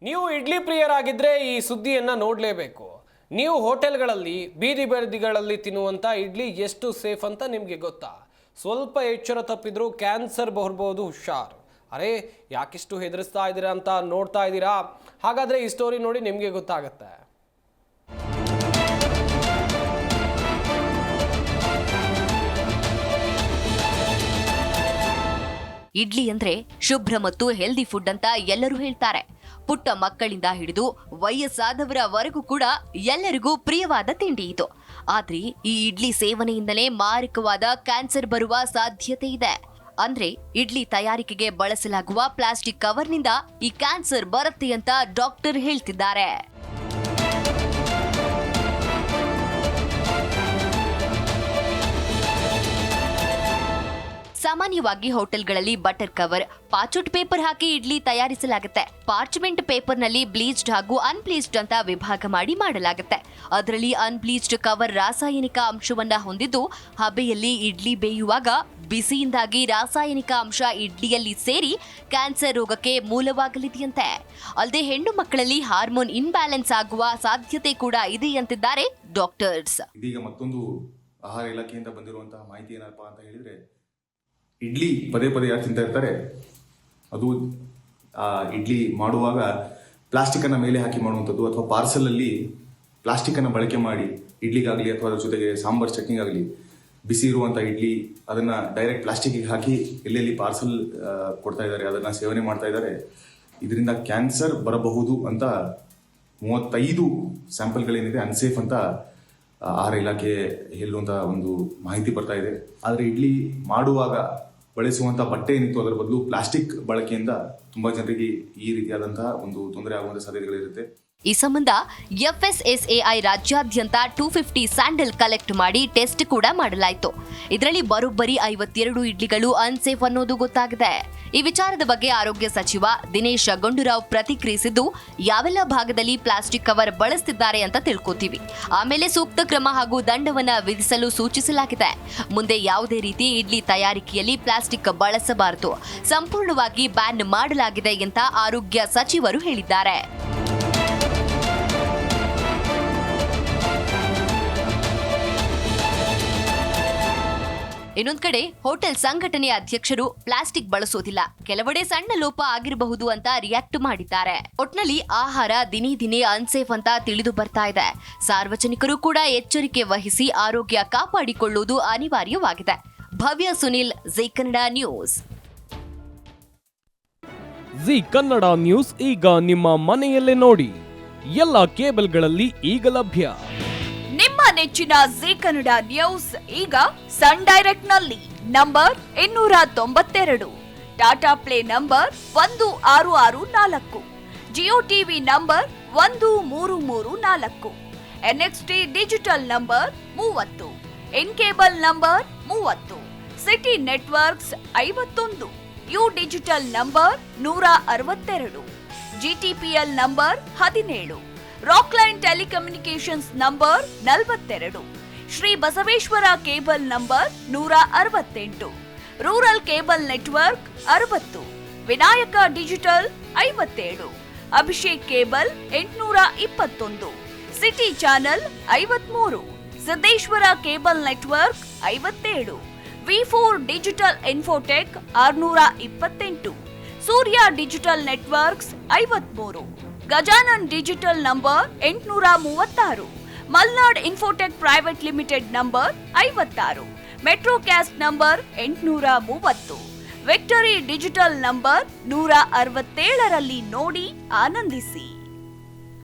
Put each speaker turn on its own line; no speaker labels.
ನೀವು ಇಡ್ಲಿ ಪ್ರಿಯರಾಗಿದ್ದರೆ ಈ ಸುದ್ದಿಯನ್ನು ನೋಡಲೇಬೇಕು. ನೀವು ಹೋಟೆಲ್ಗಳಲ್ಲಿ ಬೀದಿ ಬದಿಗಳಲ್ಲಿ ತಿನ್ನುವಂಥ ಇಡ್ಲಿ ಎಷ್ಟು ಸೇಫ್ ಅಂತ ನಿಮಗೆ ಗೊತ್ತಾ? ಸ್ವಲ್ಪ ಎಚ್ಚರ ತಪ್ಪಿದ್ರೂ ಕ್ಯಾನ್ಸರ್ ಬರ್ಬೋದು, ಹುಷಾರ್. ಅರೆ ಯಾಕಿಷ್ಟು ಹೆದರಿಸ್ತಾ ಇದ್ದೀರಾ ಅಂತ ನೋಡ್ತಾ ಇದ್ದೀರಾ? ಹಾಗಾದರೆ ಈ ಸ್ಟೋರಿ ನೋಡಿ ನಿಮಗೆ ಗೊತ್ತಾಗುತ್ತೆ.
ಇಡ್ಲಿ ಅಂದ್ರೆ ಶುಭ್ರ ಮತ್ತು ಹೆಲ್ದಿ ಫುಡ್ ಅಂತ ಎಲ್ಲರೂ ಹೇಳ್ತಾರೆ. ಪುಟ್ಟ ಮಕ್ಕಳಿಂದ ಹಿಡಿದು ವಯಸ್ಸಾದವರವರೆಗೂ ಕೂಡ ಎಲ್ಲರಿಗೂ ಪ್ರಿಯವಾದ ತಿಂಡಿ ಇದು. ಆದ್ರೆ ಈ ಇಡ್ಲಿ ಸೇವನೆಯಿಂದಲೇ ಮಾರಕವಾದ ಕ್ಯಾನ್ಸರ್ ಬರುವ ಸಾಧ್ಯತೆ ಇದೆ. ಅಂದ್ರೆ ಇಡ್ಲಿ ತಯಾರಿಕೆಗೆ ಬಳಸಲಾಗುವ ಪ್ಲಾಸ್ಟಿಕ್ ಕವರ್ನಿಂದ ಈ ಕ್ಯಾನ್ಸರ್ ಬರುತ್ತೆ ಅಂತ ಡಾಕ್ಟರ್ ಹೇಳ್ತಿದ್ದಾರೆ. ಸಾಮಾನ್ಯವಾಗಿ ಹೋಟೆಲ್ಗಳಲ್ಲಿ ಬಟರ್ ಕವರ್, ಪಾಚುಟ್ ಪೇಪರ್ ಹಾಕಿ ಇಡ್ಲಿ ತಯಾರಿಸಲಾಗುತ್ತೆ. ಪಾರ್ಚ್ಮೆಂಟ್ ಪೇಪರ್ನಲ್ಲಿ ಬ್ಲೀಚ್ಡ್ ಹಾಗೂ ಅನ್ಬ್ಲೀಚ್ಡ್ ಅಂತ ವಿಭಾಗ ಮಾಡಿ ಮಾಡಲಾಗುತ್ತೆ. ಅದರಲ್ಲಿ ಅನ್ಬ್ಲೀಚ್ಡ್ ಕವರ್ ರಾಸಾಯನಿಕ ಅಂಶವನ್ನ ಹೊಂದಿದ್ದು, ಹಬೆಯಲ್ಲಿ ಇಡ್ಲಿ ಬೇಯುವಾಗ ಬಿಸಿಯಿಂದಾಗಿ ರಾಸಾಯನಿಕ ಅಂಶ ಇಡ್ಲಿಯಲ್ಲಿ ಸೇರಿ ಕ್ಯಾನ್ಸರ್ ರೋಗಕ್ಕೆ ಮೂಲವಾಗಲಿದೆಯಂತೆ. ಅಲ್ಲದೆ ಹೆಣ್ಣು ಮಕ್ಕಳಲ್ಲಿ ಹಾರ್ಮೋನ್ ಇನ್ಬ್ಯಾಲೆನ್ಸ್ ಆಗುವ ಸಾಧ್ಯತೆ ಕೂಡ ಇದೆ ಅಂತಿದ್ದಾರೆ ಡಾಕ್ಟರ್ಸ್.
ಇದೀಗ ಮತ್ತೊಂದು ಆಹಾರ ಇಲಾಖೆಯಿಂದ ಬಂದಿರುವಂತಹ ಮಾಹಿತಿ ಏನಪ್ಪಾ ಅಂತ ಹೇಳಿದ್ರೆ, ಇಡ್ಲಿ ಪದೇ ಪದೇ ಯಾರು ತಿಂತಾ ಇರ್ತಾರೆ, ಅದು ಇಡ್ಲಿ ಮಾಡುವಾಗ ಪ್ಲಾಸ್ಟಿಕ್ ಅನ್ನ ಮೇಲೆ ಹಾಕಿ ಮಾಡುವಂಥದ್ದು, ಅಥವಾ ಪಾರ್ಸಲ್ ಅಲ್ಲಿ ಪ್ಲಾಸ್ಟಿಕ್ ಅನ್ನ ಬಳಕೆ ಮಾಡಿ ಇಡ್ಲಿಗಾಗಲಿ ಅಥವಾ ಅದ್ರ ಜೊತೆಗೆ ಸಾಂಬಾರ್ ಚಟ್ನಿಗಾಗಲಿ ಬಿಸಿ ಇರುವಂಥ ಇಡ್ಲಿ ಅದನ್ನ ಡೈರೆಕ್ಟ್ ಪ್ಲಾಸ್ಟಿಕ್ಗೆ ಹಾಕಿ ಎಲ್ಲೆಲ್ಲಿ ಪಾರ್ಸಲ್ ಕೊಡ್ತಾ ಇದ್ದಾರೆ, ಅದನ್ನ ಸೇವನೆ ಮಾಡ್ತಾ ಇದ್ದಾರೆ. ಇದರಿಂದ ಕ್ಯಾನ್ಸರ್ ಬರಬಹುದು ಅಂತ 35 ಸ್ಯಾಂಪಲ್ಗಳೇನಿದೆ ಅನ್ಸೇಫ್ ಅಂತ ಆಹಾರ ಇಲಾಖೆ ಹೇಳುವಂತ ಒಂದು ಮಾಹಿತಿ ಬರ್ತಾ ಇದೆ. ಆದರೆ ಇಡ್ಲಿ ಮಾಡುವಾಗ ಬಳಸುವಂತ ಬಟ್ಟೆ ಏನಿತ್ತು ಅದರ ಬದಲು ಪ್ಲಾಸ್ಟಿಕ್ ಬಳಕೆಯಿಂದ ತುಂಬಾ ಜನರಿಗೆ ಈ ರೀತಿಯಾದಂತಹ ಒಂದು ತೊಂದರೆ ಆಗುವಂತ ಸಾಧ್ಯತೆಗಳಿರುತ್ತೆ.
ಈ ಸಂಬಂಧ FSSAI ರಾಜ್ಯಾದ್ಯಂತ 250 ಸ್ಯಾಂಡಲ್ ಕಲೆಕ್ಟ್ ಮಾಡಿ ಟೆಸ್ಟ್ ಕೂಡ ಮಾಡಲಾಯಿತು. ಇದರಲ್ಲಿ ಬರೋಬ್ಬರಿ 52 ಇಡ್ಲಿಗಳು ಅನ್ಸೇಫ್ ಅನ್ನೋದು ಗೊತ್ತಾಗಿದೆ. ಈ ವಿಚಾರದ ಬಗ್ಗೆ ಆರೋಗ್ಯ ಸಚಿವ ದಿನೇಶ್ ಗುಂಡೂರಾವ್ ಪ್ರತಿಕ್ರಿಯಿಸಿದ್ದು, ಯಾವೆಲ್ಲ ಭಾಗದಲ್ಲಿ ಪ್ಲಾಸ್ಟಿಕ್ ಕವರ್ ಬಳಸ್ತಿದ್ದಾರೆ ಅಂತ ತಿಳ್ಕೊತೀವಿ. ಆಮೇಲೆ ಸೂಕ್ತ ಕ್ರಮ ಹಾಗೂ ದಂಡವನ್ನ ವಿಧಿಸಲು ಸೂಚಿಸಲಾಗಿದೆ. ಮುಂದೆ ಯಾವುದೇ ರೀತಿ ಇಡ್ಲಿ ತಯಾರಿಕೆಯಲ್ಲಿ ಪ್ಲಾಸ್ಟಿಕ್ ಬಳಸಬಾರದು, ಸಂಪೂರ್ಣವಾಗಿ ಬ್ಯಾನ್ ಮಾಡಲಾಗಿದೆ ಅಂತ ಆರೋಗ್ಯ ಸಚಿವರು ಹೇಳಿದ್ದಾರೆ. ಇನ್ನೊಂದ್ ಕಡೆ ಹೋಟೆಲ್ ಸಂಘಟನೆಯ ಅಧ್ಯಕ್ಷರು ಪ್ಲಾಸ್ಟಿಕ್ ಬಳಸೋದಿಲ್ಲ, ಕೆಲವೆಡೆ ಸಣ್ಣ ಲೋಪ ಆಗಿರಬಹುದು ಅಂತ ರಿಯಾಕ್ಟ್ ಮಾಡಿದ್ದಾರೆ. ಒಟ್ನಲ್ಲಿ ಆಹಾರ ದಿನೇ ದಿನೇ ಅನ್ಸೇಫ್ ಅಂತ ತಿಳಿದು ಬರ್ತಾ ಇದೆ. ಸಾರ್ವಜನಿಕರು ಕೂಡ ಎಚ್ಚರಿಕೆ ವಹಿಸಿ ಆರೋಗ್ಯ ಕಾಪಾಡಿಕೊಳ್ಳುವುದು ಅನಿವಾರ್ಯವಾಗಿದೆ. ಭವ್ಯ ಸುನಿಲ್, ಜಿ ಕನ್ನಡ ನ್ಯೂಸ್.
ಜಿ ಕನ್ನಡ ನ್ಯೂಸ್ ಈಗ ನಿಮ್ಮ ಮನೆಯಲ್ಲೇ ನೋಡಿ, ಎಲ್ಲ ಕೇಬಲ್ಗಳಲ್ಲಿ ಈಗ ಲಭ್ಯ.
ನಿಮ್ಮ ನೆಚ್ಚಿನ ಜಿ ಕನ್ನಡ ನ್ಯೂಸ್ ಈಗ ಸನ್ ಡೈರೆಕ್ಟ್ ನಲ್ಲಿ number 292, Tata play number 1664, Jio TV number 1334, NXT digital number 30, in cable number 30, city networks 51, U digital number 162, GTPL number 17, Rockline telecommunications number 42, Shri Basaveshwara cable number 168, rural cable network 60, Vinayaka digital 57, Abhishek cable 821, city channel 53, Siddeshwara cable network 57, V4 digital Infotech 628, Surya digital networks 53, Gajanan digital number 836, Malnad infotech private limited number 56, Metrocast number 830, Victory digital number 167ರಲ್ಲಿ ನೋಡಿ ಆನಂದಿಸಿ.